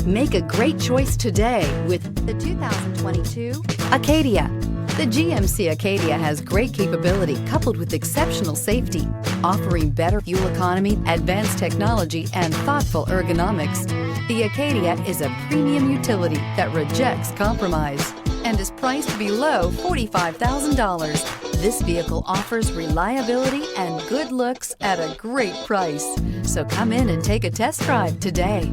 Make a great choice today with the 2022 Acadia. The GMC Acadia has great capability coupled with exceptional safety, offering better fuel economy, advanced technology, and thoughtful ergonomics. The Acadia is a premium utility that rejects compromise and is priced below $45,000. This vehicle offers reliability and good looks at a great price. So come in and take a test drive today.